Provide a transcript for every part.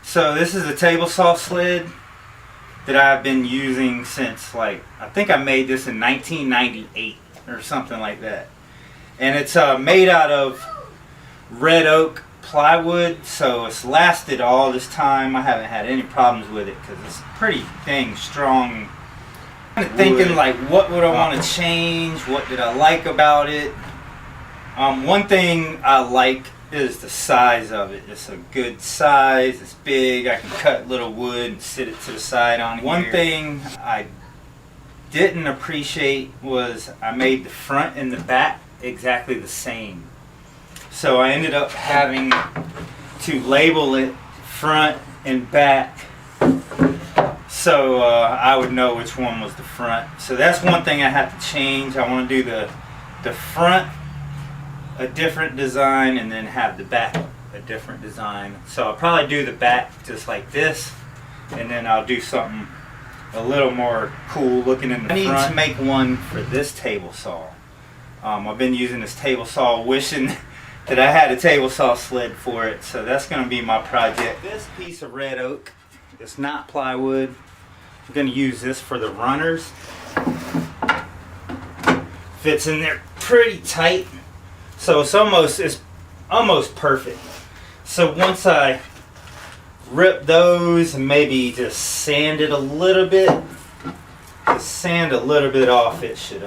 So this is a table saw sled that I've been using since, like, I think I made this in 1998 or something like that. And it's made out of red oak plywood, so it's lasted all this time. I haven't had any problems with it because it's pretty dang strong. I'm thinking, like, what would I want to change? What did I like about it? One thing I like is the size of it. It's a good size. It's big. I can cut little wood and sit it to the side on here. One thing I didn't appreciate was I made the front and the back exactly the same. So I ended up having to label it front and back so I would know which one was the front. So that's one thing I have to change. I want to do the front a different design and then have the back a different design. So I'll probably do the back just like this, and then I'll do something a little more cool looking in the front. I need to make one for this table saw. I've been using this table saw wishing that I had a table saw sled for it, so that's going to be my project. This piece of red oak, it's not plywood. I'm going to use this for the runners. Fits in there pretty tight. So it's almost perfect. So once I rip those and maybe just sand it a little bit, just sand a little bit off, it should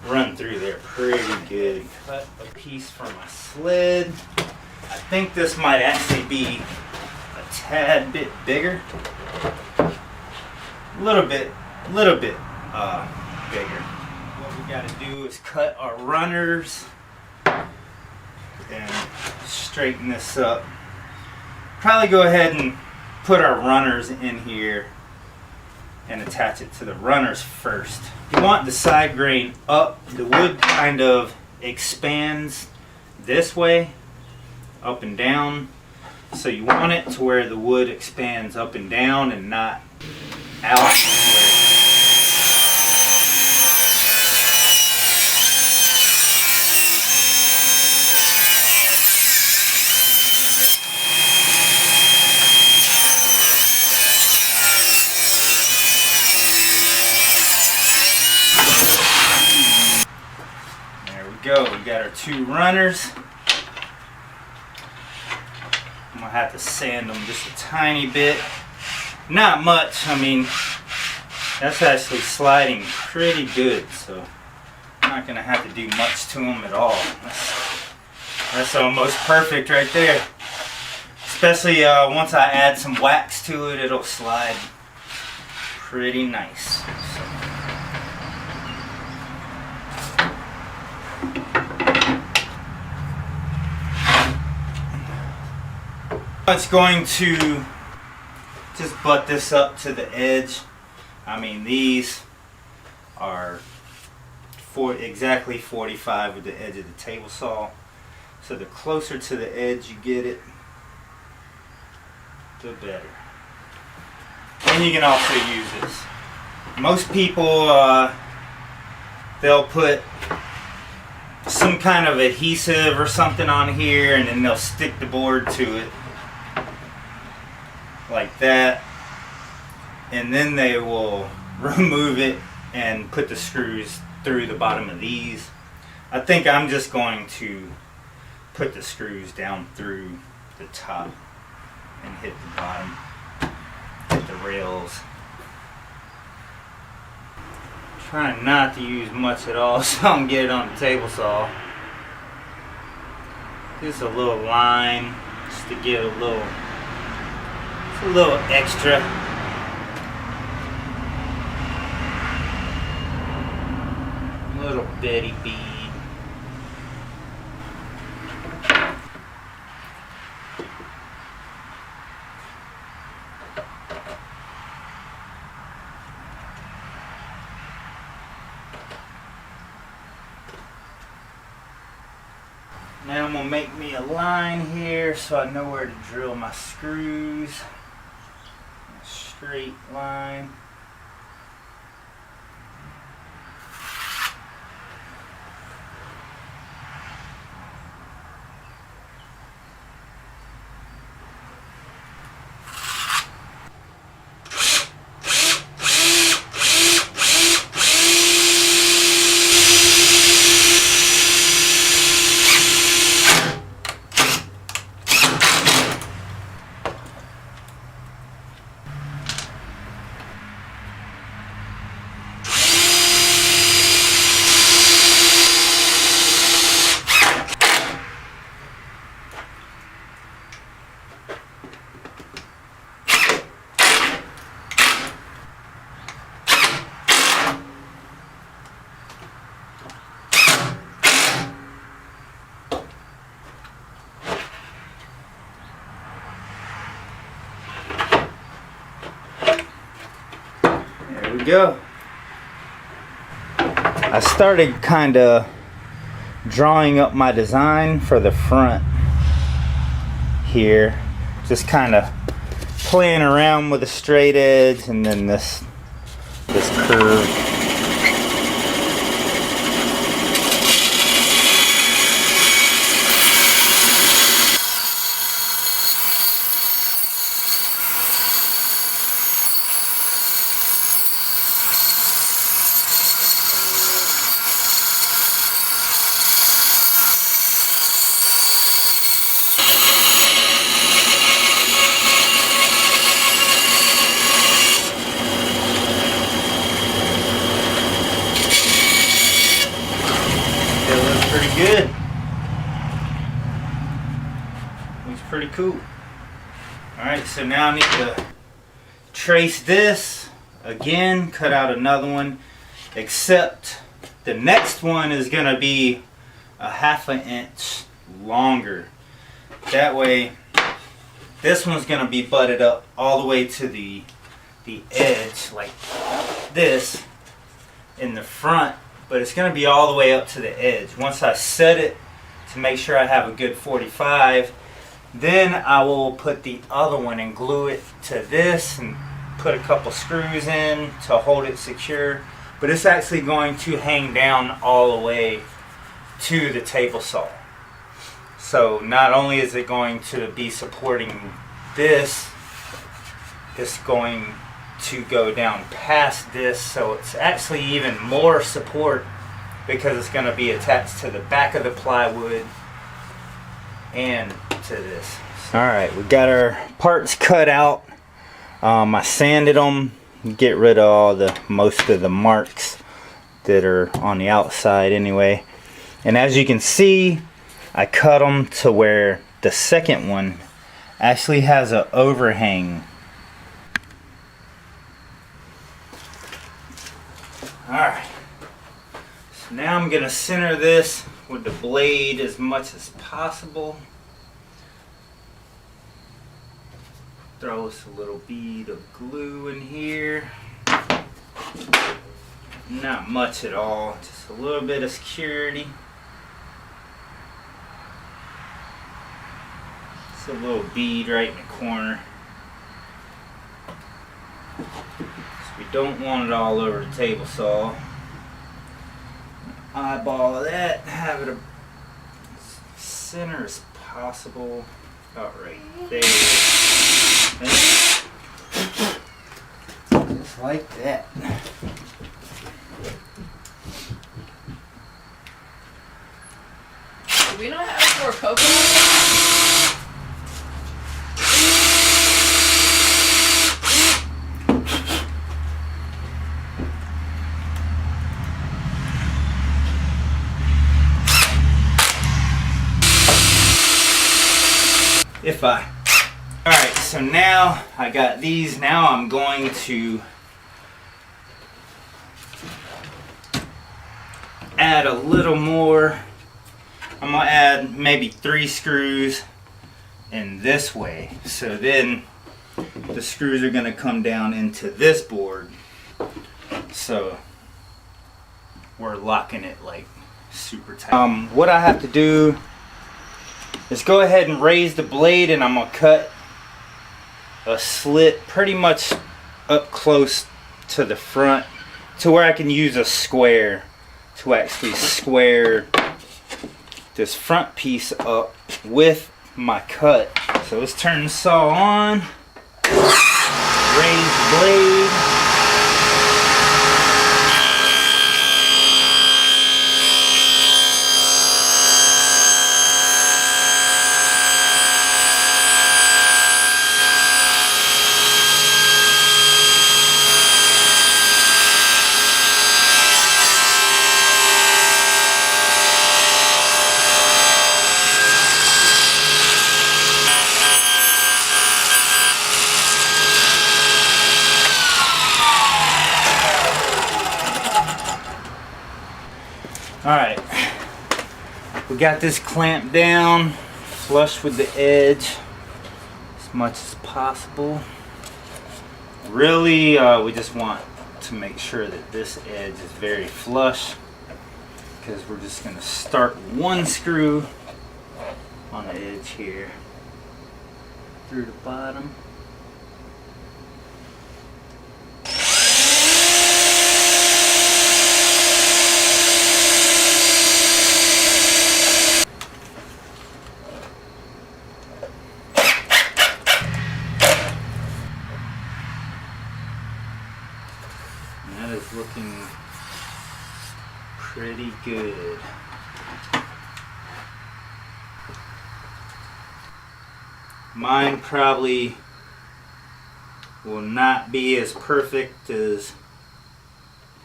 run through there pretty good. Cut a piece for my sled. I think this might actually be a tad bit bigger. A little bit bigger. What we got to do is cut our runners and straighten this up. Probably go ahead and put our runners in here and attach it to the runners first. You want the side grain up. The wood kind of expands this way, up and down. So you want it to where the wood expands up and down and not out. Go. We got our two runners. I'm gonna have to sand them just a tiny bit. Not much. I mean, that's actually sliding pretty good, so I'm not gonna have to do much to them at all. That's almost perfect right there. Especially once I add some wax to it, it'll slide pretty nice. So. It's going to just butt this up to the edge. I mean, these are exactly 45 with the edge of the table saw. So the closer to the edge you get it, the better. And you can also use this. Most people, they'll put some kind of adhesive or something on here and then they'll stick the board to it. Like that, and then they will remove it and put the screws through the bottom of these. I think I'm just going to put the screws down through the top and hit the bottom, hit the rails. Trying not to use much at all so I can get it on the table saw. Just a little line just to get a little extra. Little bitty bead. Now I'm going to make me a line here so I know where to drill my screws. A straight line. there we go. I started kind of drawing up my design for the front here, just kind of playing around with a straight edge and then this curve. Pretty good. Looks pretty cool. Alright, so now I need to trace this again, cut out another one, except the next one is going to be a 1/2 inch longer. That way this one's going to be butted up all the way to the edge like this in the front. But it's going to be all the way up to the edge. Once I set it to make sure I have a good 45, then I will put the other one and glue it to this and put a couple screws in to hold it secure. But it's actually going to hang down all the way to the table saw. So not only is it going to be supporting this, it's going to go down past this, so it's actually even more support because it's going to be attached to the back of the plywood and to this. Alright, we got our parts cut out. I sanded them, get rid of all most of the marks that are on the outside anyway. And as you can see, I cut them to where the second one actually has an overhang. Alright, so now I'm going to center this with the blade as much as possible. Throw us a little bead of glue in here. Not much at all, just a little bit of security. Just a little bead right in the corner. We don't want it all over the table saw. Eyeball that, have it as center as possible, about right there. Just like that. Do we not have more coconut? Alright, so now I got these. Now I'm going to add a little more. I'm going to add maybe 3 screws in this way. So then the screws are going to come down into this board. So we're locking it like super tight. What I have to do is go ahead and raise the blade, and I'm going to cut a slit pretty much up close to the front to where I can use a square to actually square this front piece up with my cut. So let's turn the saw on, raise the blade. Alright, we got this clamped down flush with the edge as much as possible. Really, we just want to make sure that this edge is very flush, because we're just going to start one screw on the edge here through the bottom. And that is looking pretty good. Mine probably will not be as perfect as,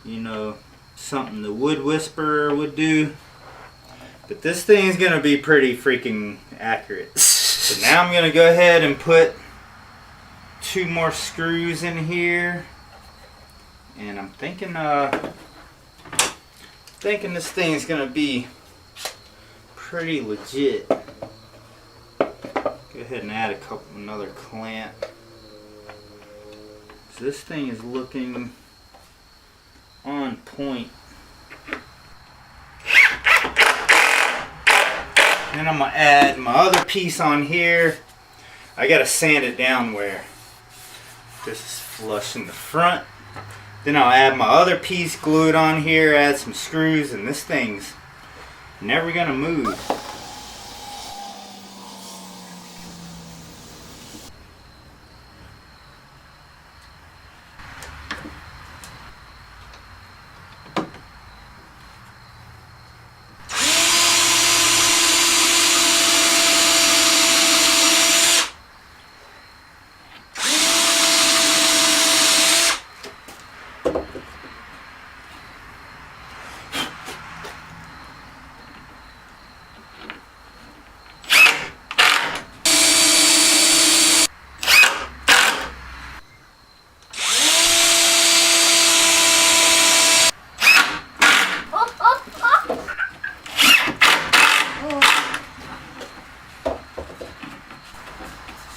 you know, something the Wood Whisperer would do, but this thing is gonna be pretty freaking accurate. So now I'm gonna go ahead and put 2 more screws in here, and I'm thinking this thing is gonna be pretty legit. Go ahead and add another clamp. So this thing is looking on point. Then I'm gonna add my other piece on here. I gotta sand it down where this is flush in the front. Then I'll add my other piece, glue it on here, add some screws, and this thing's never gonna move.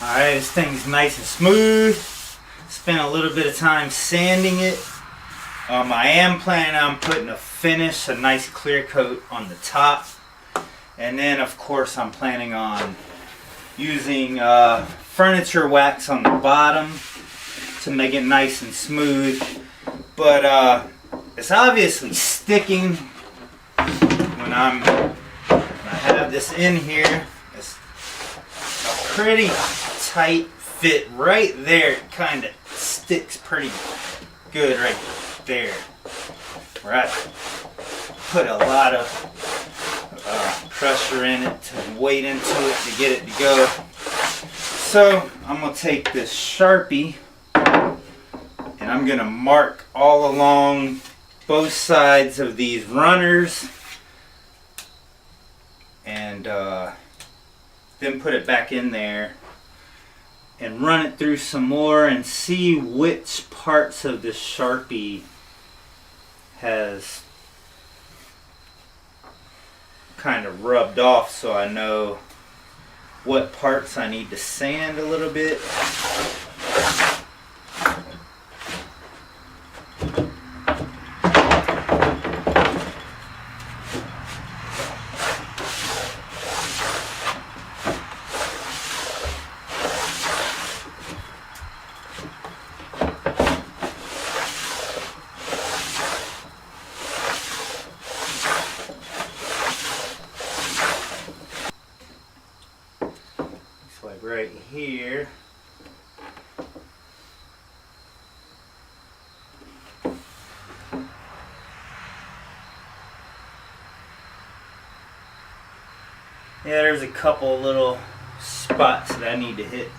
Alright, this thing's nice and smooth. Spent a little bit of time sanding it. I am planning on putting a nice clear coat on the top. And then of course I'm planning on using furniture wax on the bottom to make it nice and smooth. But it's obviously sticking when I have this in here. It's a pretty tight fit right there. It kind of sticks pretty good right there, where I put a lot of pressure in it and weight into it to get it to go. So I'm gonna take this Sharpie and I'm gonna mark all along both sides of these runners, and then put it back in there and run it through some more and see which parts of the Sharpie has kind of rubbed off, so I know what parts I need to sand a little bit. Like right here. Yeah, there's a couple little spots that I need to hit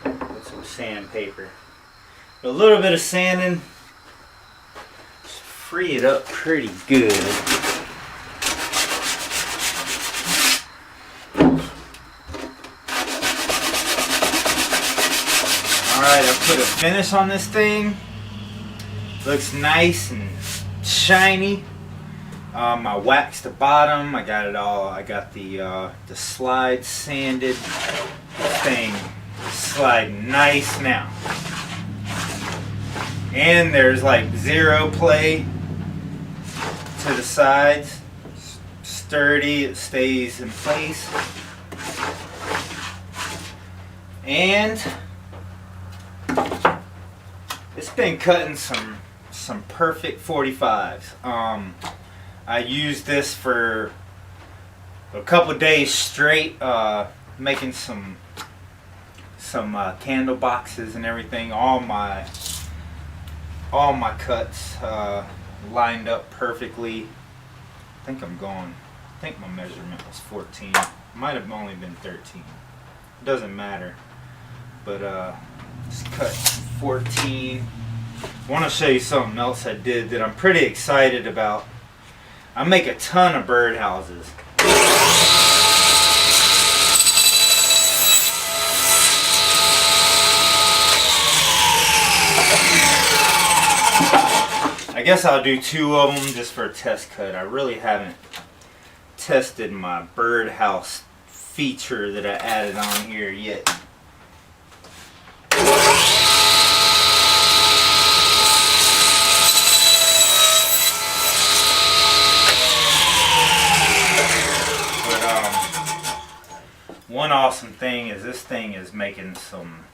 with some sandpaper. But a little bit of sanding just free it up pretty good. Alright, I put a finish on this thing. Looks nice and shiny. I waxed the bottom. I got it all. I got the slide sanded. This thing is sliding nice now. And there's like zero play to the sides. Sturdy, it stays in place. And it's been cutting some perfect 45s. I used this for a couple days straight, making some candle boxes and everything. All my cuts lined up perfectly. I think my measurement was 14. Might have only been 13. It doesn't matter. But just cut 14. I want to show you something else I did that I'm pretty excited about. I make a ton of birdhouses. I guess I'll do 2 of them just for a test cut. I really haven't tested my birdhouse feature that I added on here yet. One awesome thing is this thing is making some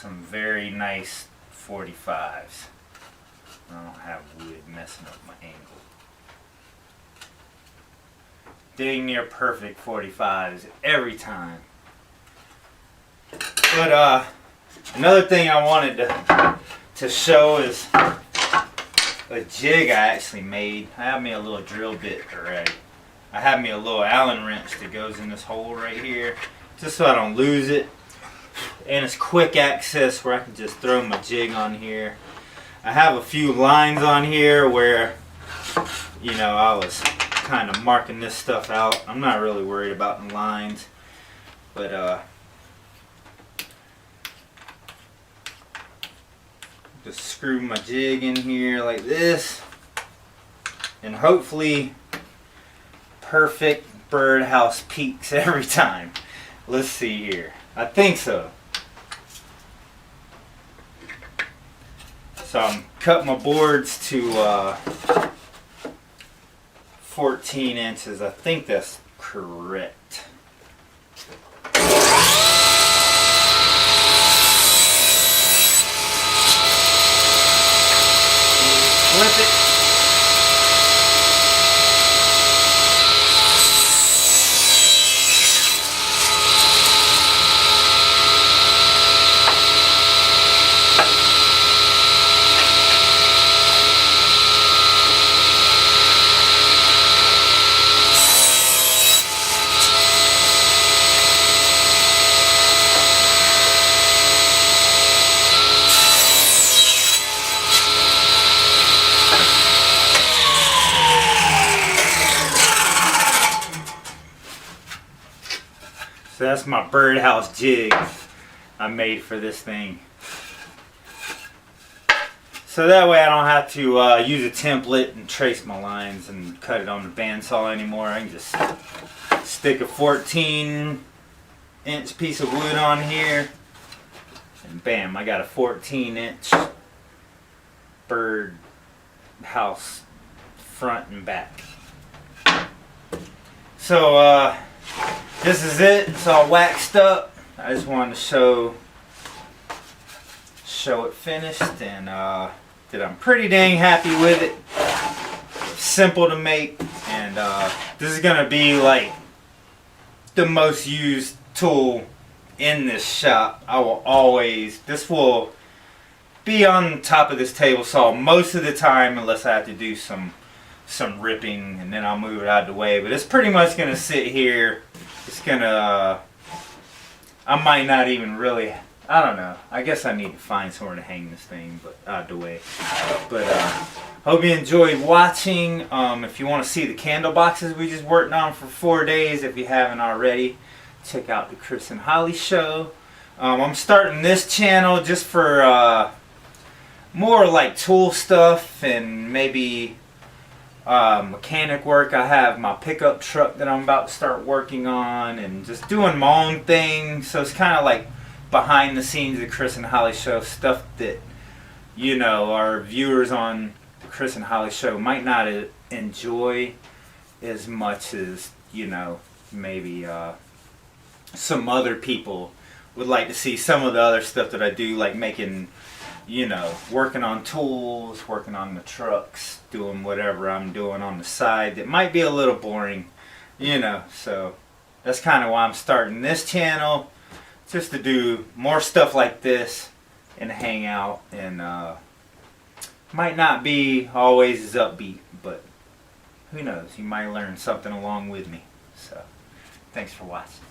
very nice 45s. I don't have wood messing up my angle. Dang near perfect 45s every time. But another thing I wanted to show is a jig I actually made. I have me a little drill bit already. I have me a little Allen wrench that goes in this hole right here, just so I don't lose it. And it's quick access where I can just throw my jig on here. I have a few lines on here where, you know, I was kind of marking this stuff out. I'm not really worried about the lines, but just screw my jig in here like this, and hopefully perfect birdhouse peaks every time. Let's see here. I think so. So I'm cutting my boards to 14 inches. I think that's correct. Flip it. So that's my birdhouse jig I made for this thing. So that way I don't have to use a template and trace my lines and cut it on the bandsaw anymore. I can just stick a 14-inch piece of wood on here, and bam, I got a 14-inch birdhouse front and back. So this is it. It's all waxed up. I just wanted to show it finished, and that I'm pretty dang happy with it. Simple to make, and this is gonna be like the most used tool in this shop. This will be on top of this table saw most of the time, unless I have to do some ripping, and then I'll move it out of the way. But it's pretty much gonna sit here. It's gonna I might not even really, I don't know. I guess I need to find somewhere to hang this thing, but out of the way. But hope you enjoyed watching. If you want to see the candle boxes we just worked on for 4 days, if you haven't already, check out the Chris and Holly show. I'm starting this channel just for more like tool stuff and maybe mechanic work. I have my pickup truck that I'm about to start working on, and just doing my own thing. So it's kind of like behind the scenes of the Chris and Holly show, stuff that our viewers on the Chris and Holly show might not enjoy as much as, maybe some other people would like to see some of the other stuff that I do, like making, working on tools, working on the trucks, doing whatever I'm doing on the side that might be a little boring, so that's kind of why I'm starting this channel, just to do more stuff like this and hang out, and might not be always as upbeat, but who knows, you might learn something along with me. So thanks for watching.